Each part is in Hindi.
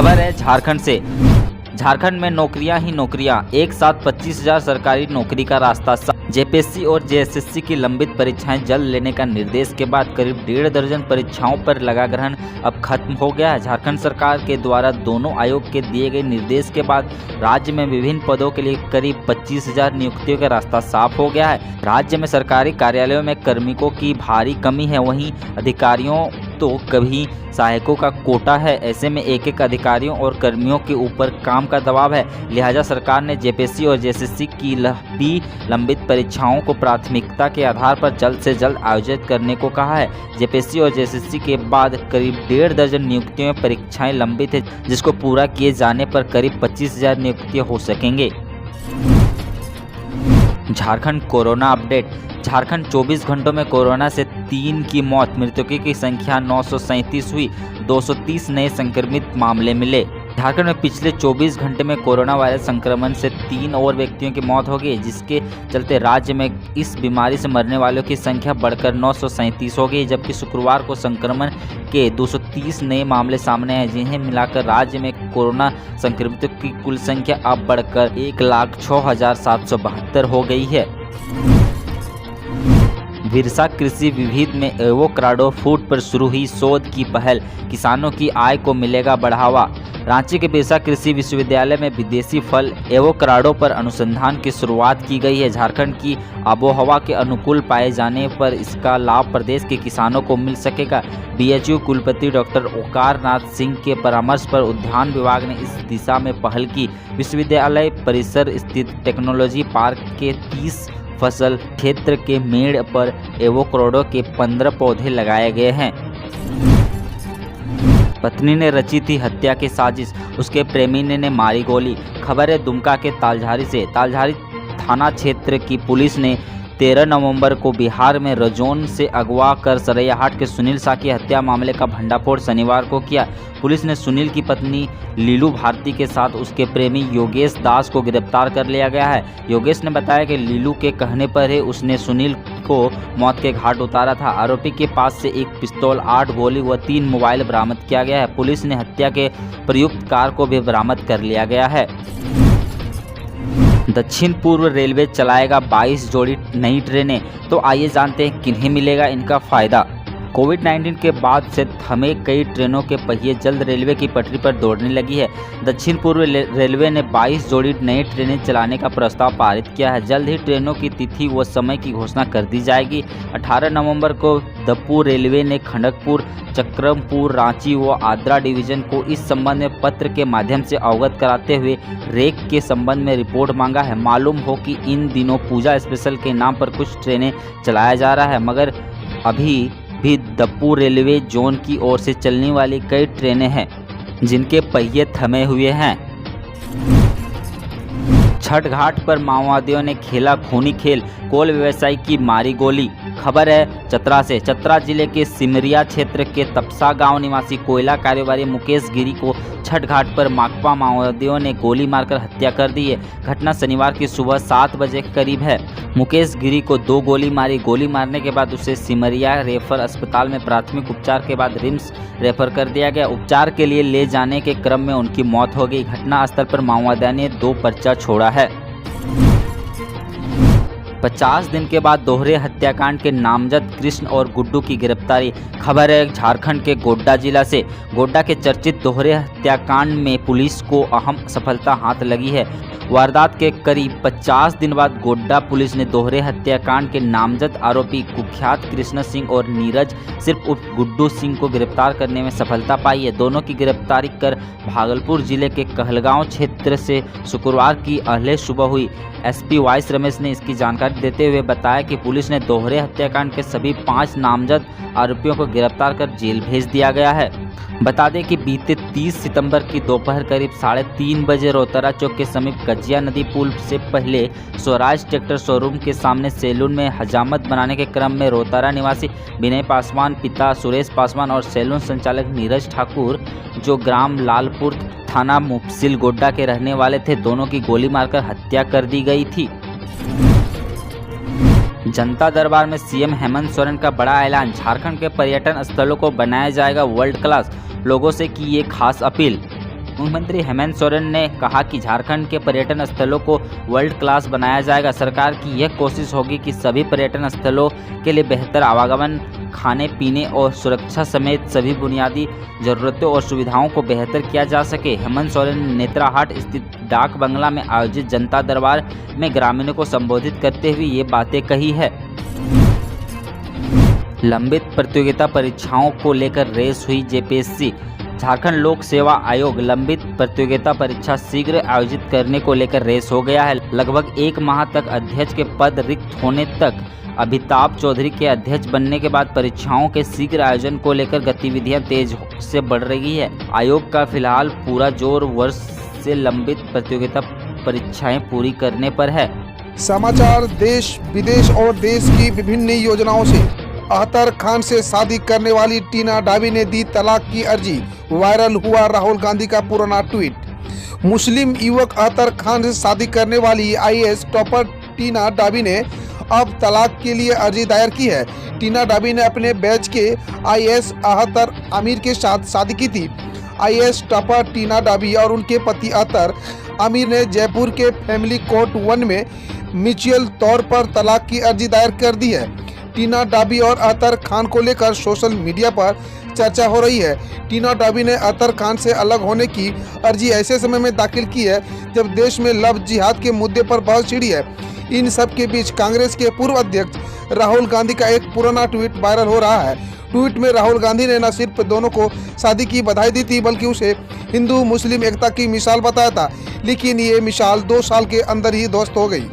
खबर है झारखंड से। झारखंड में नौकरियां ही नौकरियां, एक साथ 25,000 सरकारी नौकरी का रास्ता साफ। जेपीएससी और जेएसएससी की लंबित परीक्षाएं जल्द लेने का निर्देश के बाद करीब 1.5 दर्जन परीक्षाओं पर लगा ग्रहण अब खत्म हो गया है। झारखंड सरकार के द्वारा दोनों आयोग के दिए गए निर्देश के बाद राज्य में विभिन्न पदों के लिए करीब 25,000 नियुक्तियों का रास्ता साफ हो गया है। राज्य में सरकारी कार्यालयों में कार्मिकों की भारी कमी है, वहीं अधिकारियों तो कभी सहायकों का कोटा है। ऐसे में एक अधिकारियों और कर्मियों के ऊपर काम का दबाव है। लिहाजा सरकार ने जेपीएससी और जेएसएससी की लंबित परीक्षाओं को प्राथमिकता के आधार पर जल्द से जल्द आयोजित करने को कहा है। जेपीएससी और जेएसएससी के बाद करीब 1.5 दर्जन नियुक्तियों में परीक्षाएं लंबित है, जिसको पूरा किए जाने पर करीब 25,000 नियुक्तियां हो सकेंगे। Jharkhand corona update. झारखंड 24 घंटों में कोरोना से 3 की मौत, मृतकों की संख्या 937 हुई, 230 नए संक्रमित मामले मिले। झारखंड में पिछले 24 घंटे में कोरोना वायरस संक्रमण से 3 और व्यक्तियों की मौत हो गई, जिसके चलते राज्य में इस बीमारी से मरने वालों की संख्या बढ़कर 937 हो गई। जबकि शुक्रवार को संक्रमण के 230 नए मामले सामने आए, जिन्हें मिलाकर राज्य में कोरोना संक्रमितों की कुल संख्या अब बढ़कर 1,06,772 हो गई है। बिरसा कृषि विविध में एवोकाडो फूड पर शुरू हुई शोध की पहल, किसानों की आय को मिलेगा बढ़ावा। रांची के बिरसा कृषि विश्वविद्यालय में विदेशी फल एवोकाडो पर अनुसंधान की शुरुआत की गई है। झारखंड की आबोहवा के अनुकूल पाए जाने पर इसका लाभ प्रदेश के किसानों को मिल सकेगा। बीएचयू कुलपति डॉक्टर ओकार नाथ सिंह के परामर्श पर उद्यान विभाग ने इस दिशा में पहल की। विश्वविद्यालय परिसर स्थित टेक्नोलॉजी पार्क के 30 फसल क्षेत्र के मेड़ पर एवोकाडो के 15 पौधे लगाए गए हैं। पत्नी ने रची थी हत्या की साजिश, उसके प्रेमी ने मारी गोली। खबर है दुमका के तालझारी से। तालझारी थाना क्षेत्र की पुलिस ने 13 नवंबर को बिहार में रजौन से अगवा कर सरैयाहाट के सुनील शाह की हत्या मामले का भंडाफोड़ शनिवार को किया। पुलिस ने सुनील की पत्नी लीलू भारती के साथ उसके प्रेमी योगेश दास को गिरफ्तार कर लिया गया है। योगेश ने बताया कि लीलू के कहने पर ही उसने सुनील को मौत के घाट उतारा था। आरोपी के पास से एक पिस्तौल, 8 गोली व 3 मोबाइल बरामद किया गया है। पुलिस ने हत्या के प्रयुक्त कार को भी बरामद कर लिया गया है। दक्षिण पूर्व रेलवे चलाएगा 22 जोड़ी नई ट्रेनें, तो आइए जानते हैं किन्हें मिलेगा इनका फायदा। कोविड-19 के बाद से थमे कई ट्रेनों के पहिए जल्द रेलवे की पटरी पर दौड़ने लगी है। दक्षिण पूर्व रेलवे ने 22 जोड़ी नई ट्रेनें चलाने का प्रस्ताव पारित किया है। जल्द ही ट्रेनों की तिथि व समय की घोषणा कर दी जाएगी। 18 नवंबर को दप्पू रेलवे ने खड़गपुर, चक्रमपुर, रांची व आद्रा डिवीजन को इस संबंध में पत्र के माध्यम से अवगत कराते हुए रेक के संबंध में रिपोर्ट मांगा है। मालूम हो कि इन दिनों पूजा स्पेशल के नाम पर कुछ ट्रेनें चलाया जा रहा है, मगर अभी भी दप्पू रेलवे जोन की ओर से चलने वाली कई ट्रेनें हैं जिनके पहिए थमे हुए हैं। छठ घाट पर माओवादियों ने खेला खूनी खेल, कोल व्यवसायी की मारी गोली। खबर है चतरा से। चतरा जिले के सिमरिया क्षेत्र के तपसा गांव निवासी कोयला कारोबारी मुकेश गिरी को छठ घाट पर माकपा माओवादियों ने गोली मारकर हत्या कर दी है। घटना शनिवार की सुबह 7 बजे के करीब है। मुकेश गिरी को 2 गोली मारी। गोली मारने के बाद उसे सिमरिया रेफर अस्पताल में प्राथमिक उपचार के बाद रिम्स रेफर कर दिया गया। उपचार के लिए ले जाने के क्रम में उनकी मौत हो गई। घटना स्थल पर माओवादियों ने 2 पर्चा छोड़ा है। 50 दिन के बाद दोहरे हत्याकांड के नामजद कृष्ण और गुड्डू की गिरफ्तारी। खबर है झारखंड के गोड्डा जिला से। गोड्डा के चर्चित दोहरे हत्याकांड में पुलिस को अहम सफलता हाथ लगी है। वारदात के करीब 50 दिन बाद गोड्डा पुलिस ने दोहरे हत्याकांड के नामजद आरोपी कुख्यात कृष्ण सिंह और नीरज सिर्फ उर्फ गुड्डू सिंह को गिरफ्तार करने में सफलता पाई है। दोनों की गिरफ्तारी कर भागलपुर जिले के कहलगांव क्षेत्र से शुक्रवार की अहले सुबह हुई। एसपी वाइस रमेश ने इसकी जानकारी देते हुए बताया कि पुलिस ने दोहरे हत्याकांड के सभी 5 नामजद आरोपियों को गिरफ्तार कर जेल भेज दिया गया है। बता दें कि बीते 30 सितंबर की दोपहर करीब 3:30 बजे रोहतारा चौक के समीप कजिया नदी पुल से पहले स्वराज ट्रैक्टर शोरूम के सामने सैलून में हजामत बनाने के क्रम में रोहतारा निवासी विनय पासवान, पिता सुरेश पासवान और सैलून संचालक नीरज ठाकुर, जो ग्राम लालपुर थाना मुफसिल गोड्डा के रहने वाले थे, दोनों की गोली मारकर हत्या कर दी गई थी। जनता दरबार में सीएम हेमंत सोरेन का बड़ा ऐलान। झारखंड के पर्यटन स्थलों को बनाया जाएगा वर्ल्ड क्लास, लोगों से की ये खास अपील। मुख्यमंत्री हेमंत सोरेन ने कहा कि झारखंड के पर्यटन स्थलों को वर्ल्ड क्लास बनाया जाएगा। सरकार की यह कोशिश होगी कि सभी पर्यटन स्थलों के लिए बेहतर आवागमन, खाने पीने और सुरक्षा समेत सभी बुनियादी जरूरतों और सुविधाओं को बेहतर किया जा सके। हेमंत सोरेन ने नेत्राहाट स्थित डाक बंगला में आयोजित जनता दरबार में ग्रामीणों को संबोधित करते हुए ये बातें कही है। लंबित प्रतियोगिता परीक्षाओं को लेकर रेस हुई जेपीएससी। झारखंड लोक सेवा आयोग लंबित प्रतियोगिता परीक्षा शीघ्र आयोजित करने को लेकर रेस हो गया है। लगभग एक माह तक अध्यक्ष के पद रिक्त होने तक अमिताभ चौधरी के अध्यक्ष बनने के बाद परीक्षाओं के शीघ्र आयोजन को लेकर गतिविधियां तेज से बढ़ रही है। आयोग का फिलहाल पूरा जोर वर्ष से लंबित प्रतियोगिता परीक्षाएं पूरी करने पर है। समाचार देश विदेश और देश की विभिन्न योजनाओं से। अहतर खान से शादी करने वाली टीना डाबी ने दी तलाक की अर्जी। वायरल हुआ राहुल गांधी का पुराना ट्वीट। मुस्लिम युवक अहतर खान से शादी करने वाली आईएएस टॉपर टीना डाबी ने अब तलाक के लिए अर्जी दायर की है। टीना डाबी ने अपने बैच के आईएएस अहतर आमिर के साथ शादी की थी। आईएएस टॉपर टीना डाबी और उनके पति अहतर आमिर ने जयपुर के फैमिली कोर्ट 1 में म्यूचुअल तौर पर तलाक की अर्जी दायर कर दी है। टीना डाबी और अहतर खान को लेकर सोशल मीडिया पर चर्चा हो रही है। टीना डाबी ने अहतर खान से अलग होने की अर्जी ऐसे समय में दाखिल की है जब देश में लव जिहाद के मुद्दे पर बहस छिड़ी है। इन सब के बीच कांग्रेस के पूर्व अध्यक्ष राहुल गांधी का एक पुराना ट्वीट वायरल हो रहा है। ट्वीट में राहुल गांधी ने न सिर्फ दोनों को शादी की बधाई दी थी बल्कि उसे हिंदू मुस्लिम एकता की मिसाल बताया था, लेकिन ये मिसाल 2 साल के अंदर ही ध्वस्त हो गई।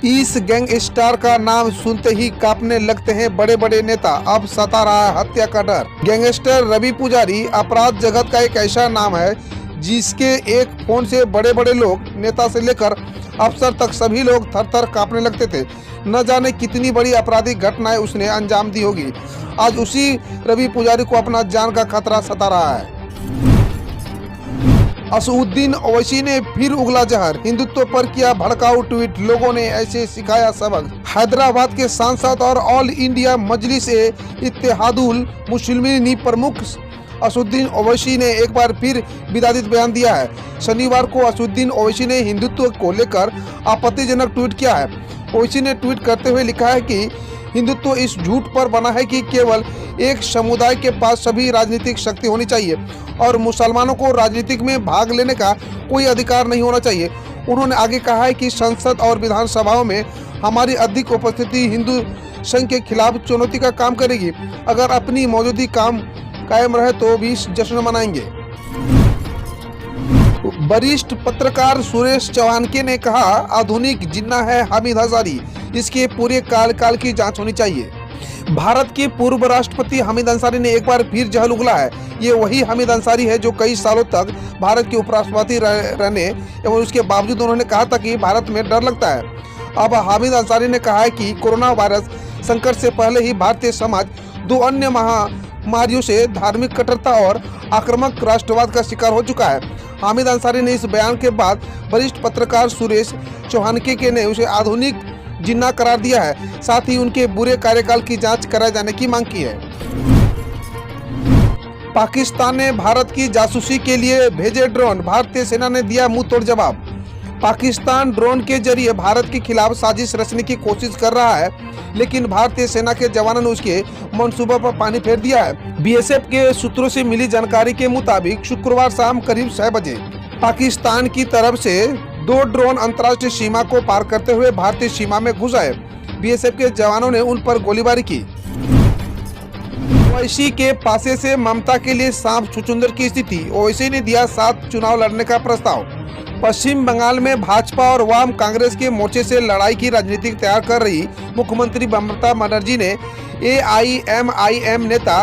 इस गैंगस्टर का नाम सुनते ही कांपने लगते हैं बड़े बड़े नेता। अब सता रहा है हत्या का डर। गैंगस्टर रवि पुजारी अपराध जगत का एक ऐसा नाम है जिसके एक फोन से बड़े बड़े लोग, नेता से लेकर अफसर तक सभी लोग थर थर कांपने लगते थे। न जाने कितनी बड़ी आपराधिक घटनाएं उसने अंजाम दी होगी। आज उसी रवि पुजारी को अपना जान का खतरा सता रहा है। असदुद्दीन ओवैसी ने फिर उगला जहर। हिंदुत्व पर किया भड़काऊ ट्वीट। लोगों ने ऐसे सिखाया सबक। हैदराबाद के सांसद और ऑल इंडिया मजलिस ए इत्तेहादुल मुस्लिमीन प्रमुख असदुद्दीन ओवैसी ने एक बार फिर विवादित बयान दिया है। शनिवार को असदुद्दीन ओवैसी ने हिंदुत्व को लेकर आपत्तिजनक ट्वीट किया है। ओवैसी ने ट्वीट करते हुए लिखा है कि हिंदुत्व इस झूठ पर बना है कि केवल एक समुदाय के पास सभी राजनीतिक शक्ति होनी चाहिए और मुसलमानों को राजनीतिक में भाग लेने का कोई अधिकार नहीं होना चाहिए। उन्होंने आगे कहा है कि संसद और विधानसभाओं में हमारी अधिक उपस्थिति हिंदू संघ के खिलाफ चुनौती का काम करेगी। अगर अपनी मौजूदगी कायम रहे तो भी जश्न मनाएंगे। वरिष्ठ पत्रकार सुरेश चौहानके ने कहा, आधुनिक जिन्ना है हामिद अंसारी, इसके पूरे काल की जांच होनी चाहिए। भारत के पूर्व राष्ट्रपति हामिद अंसारी ने एक बार फिर जहल उगला है। ये वही हामिद अंसारी है जो कई सालों तक भारत के उपराष्ट्रपति रहने एवं उसके बावजूद उन्होंने कहा था कि भारत में डर लगता है। अब हामिद अंसारी ने कहा है कि कोरोना वायरस संकट से पहले ही भारतीय समाज 2 अन्य महामारियों से धार्मिक कट्टरता और आक्रामक राष्ट्रवाद का शिकार हो चुका है। हामिद अंसारी ने इस बयान के बाद वरिष्ठ पत्रकार सुरेश चौहानके ने उसे आधुनिक जिन्ना करार दिया है। साथ ही उनके बुरे कार्यकाल की जांच कराए जाने की मांग की है। पाकिस्तान ने भारत की जासूसी के लिए भेजे ड्रोन। भारतीय सेना ने दिया मुंह तोड़ जवाब। पाकिस्तान ड्रोन के जरिए भारत के खिलाफ साजिश रचने की कोशिश कर रहा है, लेकिन भारतीय सेना के जवानों ने उसके मंसूबे पर पानी फेर दिया है। बीएसएफ के सूत्रों से मिली जानकारी के मुताबिक शुक्रवार शाम करीब 6 बजे पाकिस्तान की तरफ से 2 ड्रोन अंतर्राष्ट्रीय सीमा को पार करते हुए भारतीय सीमा में घुस आए। बीएसएफ के जवानों ने उन पर गोलीबारी की। ओवैसी के पासे से ममता के लिए सांप छुछुंदर की स्थिति। ओवैसी ने दिया 7 चुनाव लड़ने का प्रस्ताव। पश्चिम बंगाल में भाजपा और वाम कांग्रेस के मोर्चे से लड़ाई की राजनीति तैयार कर रही मुख्यमंत्री ममता बनर्जी ने एआईएमआईएम नेता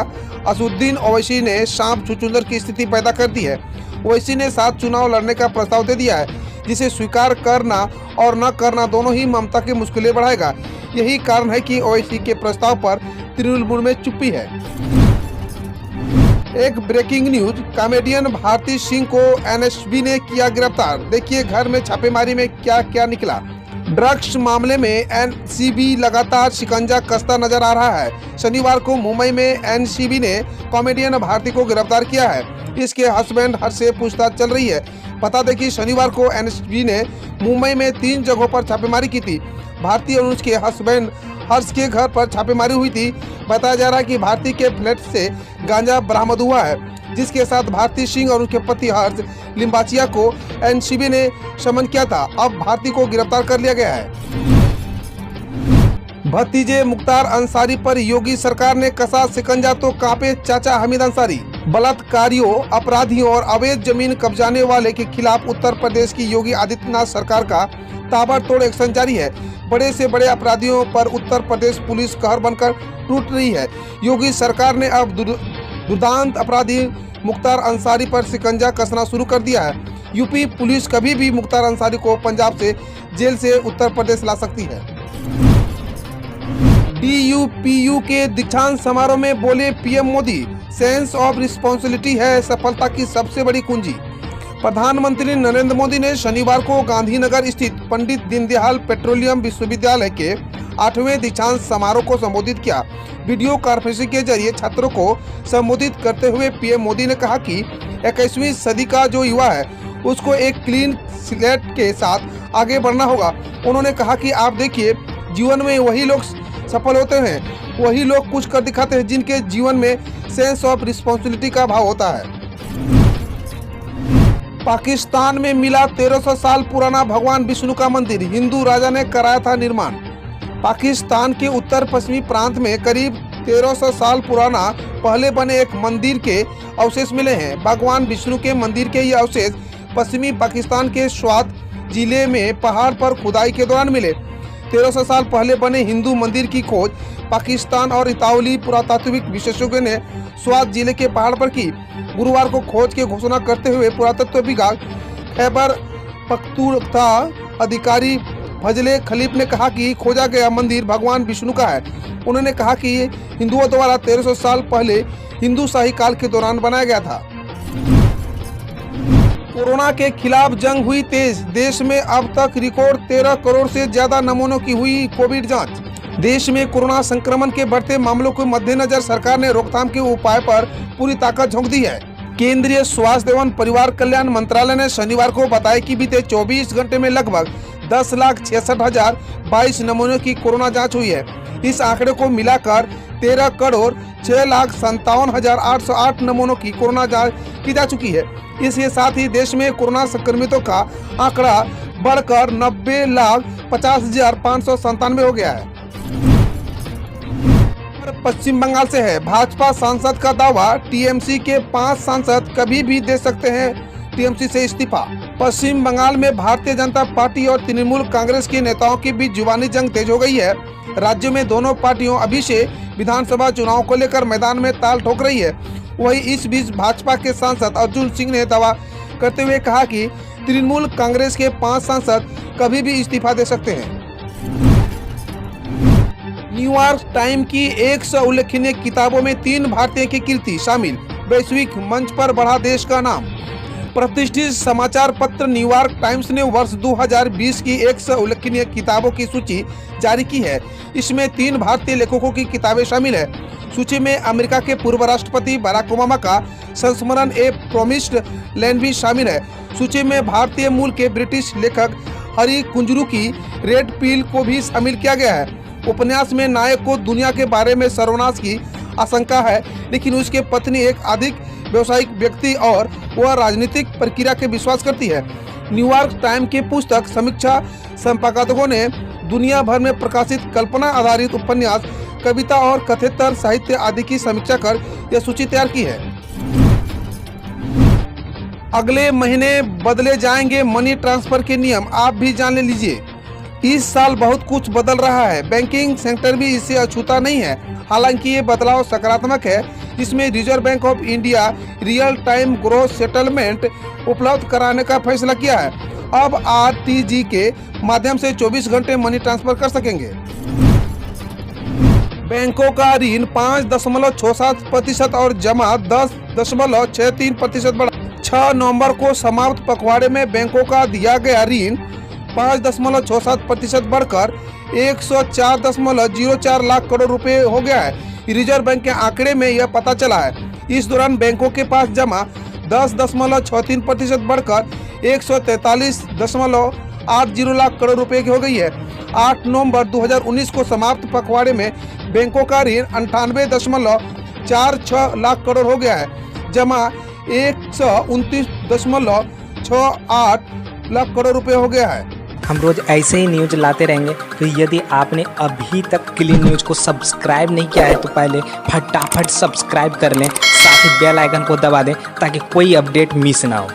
असदुद्दीन ओवैसी ने सांप छुछुंदर की स्थिति पैदा कर दी है। ओवैसी ने 7 चुनाव लड़ने का प्रस्ताव दे दिया है, जिसे स्वीकार करना और न करना दोनों ही ममता की मुश्किलें बढ़ाएगा। यही कारण है कि ओवैसी के प्रस्ताव पर तृणमूल में चुप्पी है। एक breaking news, comedian Bharti Singh को एनएसबी ने किया गिरफ्तार। देखिए घर में छापेमारी में क्या क्या निकला। ड्रग्स मामले में एनसीबी लगातार शिकंजा कसता नजर आ रहा है। शनिवार को मुंबई में एनसीबी ने कॉमेडियन भारती को गिरफ्तार किया है। इसके हस्बैंड हर्ष से पूछताछ चल रही है। बता दें कि शनिवार को एनसीबी ने मुंबई में 3 जगहों पर छापेमारी की थी। भारती और उसके हस्बैंड हर्ष के घर पर छापेमारी हुई थी। बताया जा रहा है कि भारती के फ्लैट से गांजा बरामद हुआ है, जिसके साथ भारती सिंह और उनके पति हर्ष लिम्बाचिया को एनसीबी ने समन किया था। अब भारती को गिरफ्तार कर लिया गया है। भतीजे मुख्तार अंसारी पर योगी सरकार ने कसा शिकंजा तो कांपे चाचा हमीद अंसारी। बलात्कारियों, अपराधियों और अवैध जमीन कब्जाने वाले के खिलाफ उत्तर प्रदेश की योगी आदित्यनाथ सरकार का ताबड़तोड़ एक्शन जारी है। बड़े से बड़े अपराधियों पर उत्तर प्रदेश पुलिस कहर बनकर टूट रही है। योगी सरकार ने अब दुर्दांत अपराधी मुख्तार अंसारी पर शिकंजा कसना शुरू कर दिया है। यूपी पुलिस कभी भी मुख्तार अंसारी को पंजाब से जेल से उत्तर प्रदेश ला सकती है। DUPU के दीक्षांत समारोह में बोले PM Modi, sense of responsibility है सफलता की सबसे बड़ी कुंजी। प्रधानमंत्री नरेंद्र मोदी ने शनिवार को गांधीनगर स्थित पंडित दीनदयाल पेट्रोलियम विश्वविद्यालय के 8वें दीक्षांत समारोह को संबोधित किया। वीडियो कॉन्फ्रेंसिंग के जरिए छात्रों को संबोधित करते हुए पीएम मोदी ने कहा कि 21वीं सदी का जो युवा है उसको एक क्लीन स्लेट के साथ आगे बढ़ना होगा। उन्होंने कहा कि आप देखिए, जीवन में वही लोग सफल होते हैं, वही लोग कुछ कर दिखाते हैं जिनके जीवन में सेंस ऑफ रिस्पॉन्सिबिलिटी का भाव होता है। पाकिस्तान में मिला 1300 साल पुराना भगवान विष्णु का मंदिर, हिंदू राजा ने कराया था निर्माण। पाकिस्तान के उत्तर पश्चिमी प्रांत में करीब 1300 साल पुराना पहले बने एक मंदिर के अवशेष मिले हैं। भगवान विष्णु के मंदिर के ये अवशेष पश्चिमी पाकिस्तान के स्वात जिले में पहाड़ पर खुदाई के दौरान मिले। 1300 साल पहले बने हिंदू मंदिर की खोज पाकिस्तान और इतावली पुरातात्विक विशेषज्ञों ने स्वात जिले के पहाड़ पर की। गुरुवार को खोज की घोषणा करते हुए पुरातत्व विभाग खैबर पख्तूनख्वा अधिकारी फजले खलीफ ने कहा कि खोजा गया मंदिर भगवान विष्णु का है। उन्होंने कहा कि हिंदुओं द्वारा 1300 साल पहले हिंदू शाही काल के दौरान बनाया गया था। कोरोना के खिलाफ जंग हुई तेज, देश में अब तक रिकॉर्ड 13 करोड़ से ज्यादा नमूनों की हुई कोविड जांच। देश में कोरोना संक्रमण के बढ़ते मामलों के मद्देनजर सरकार ने रोकथाम के उपाय पर पूरी ताकत झोंक दी है। केंद्रीय स्वास्थ्य एवं परिवार कल्याण मंत्रालय ने शनिवार को बताया कि बीते 24 घंटे में लगभग 10,66,022 नमूनों की कोरोना जांच हुई है। इस आंकड़े को मिलाकर 13 करोड़ 6,57,808 नमूनों की कोरोना जांच की जा चुकी है। इसके साथ ही देश में कोरोना संक्रमितों का आंकड़ा बढ़कर 90,50,597 हो गया है। पश्चिम बंगाल से है, भाजपा सांसद का दावा, टीएमसी के 5 सांसद कभी भी दे सकते हैं टीएमसी से इस्तीफा। पश्चिम बंगाल में भारतीय जनता पार्टी और तृणमूल कांग्रेस के नेताओं के बीच जुबानी जंग तेज हो गई है। राज्य में दोनों पार्टियों अभी से विधानसभा चुनाव को लेकर मैदान में ताल ठोक रही है। वहीं इस बीच भाजपा के सांसद अर्जुन सिंह ने दावा करते हुए कहा कि तृणमूल कांग्रेस के 5 सांसद कभी भी इस्तीफा दे सकते हैं। न्यूयॉर्क टाइम की 100 उल्लेखनीय किताबों में 3 भारतीय की कीर्ति शामिल, वैश्विक मंच पर बढ़ा देश का नाम। प्रतिष्ठित समाचार पत्र न्यूयॉर्क टाइम्स ने वर्ष 2020 की 100 उल्लेखनीय किताबों की सूची जारी की है। इसमें 3 भारतीय लेखकों की किताबें शामिल है। सूची में अमेरिका के पूर्व राष्ट्रपति बराक ओबामा का संस्मरण ए प्रोमिस्ड लैंड भी शामिल है। सूची में भारतीय मूल के ब्रिटिश लेखक हरि कुंजरू की रेड पील को भी शामिल किया गया है। उपन्यास में नायक को दुनिया के बारे में सर्वनाश की आशंका है, लेकिन उसके पत्नी एक अधिक व्यवसायिक व्यक्ति और वह राजनीतिक प्रक्रिया के विश्वास करती है। न्यूयॉर्क टाइम के पुस्तक समीक्षा संपादकों ने दुनिया भर में प्रकाशित कल्पना आधारित उपन्यास, कविता और कथेतर साहित्य आदि की समीक्षा कर यह सूची तैयार की है। अगले महीने बदले जाएंगे मनी ट्रांसफर के नियम, आप भी जान लीजिए। इस साल बहुत कुछ बदल रहा है, बैंकिंग सेक्टर भी इससे अछूता नहीं है। हालांकि ये बदलाव सकारात्मक है। इसमें Reserve Bank of India real time gross settlement उपलब्ध कराने का फैसला किया है। अब आरटीजी के माध्यम से 24 घंटे मनी ट्रांसफर कर सकेंगे। बैंकों का ऋण 5.67% और जमा 10.63% बढ़ा। 6 नवंबर को समाप्त पखवाड़े में बैंकों का दिया गया ऋण 5.67% बढ़कर 104.04 लाख करोड़ रुपए हो गया है। रिजर्व बैंक के आंकड़े में यह पता चला है। इस दौरान बैंकों के पास जमा 10.63% बढ़कर 143.80 लाख करोड़ रुपए की हो गई है। 8 नवंबर 2019 को समाप्त पखवाड़े में बैंकों का ऋण 98.46 लाख करोड़ हो गया है। जमा 129.68 लाख करोड़ रुपए हो गया है। हम रोज ऐसे ही न्यूज लाते रहेंगे, तो यदि आपने अभी तक क्लीन न्यूज को सब्सक्राइब नहीं किया है तो पहले फटाफट सब्सक्राइब कर लें, साथ ही बेल आइकन को दबा दें ताकि कोई अपडेट मिस ना हो।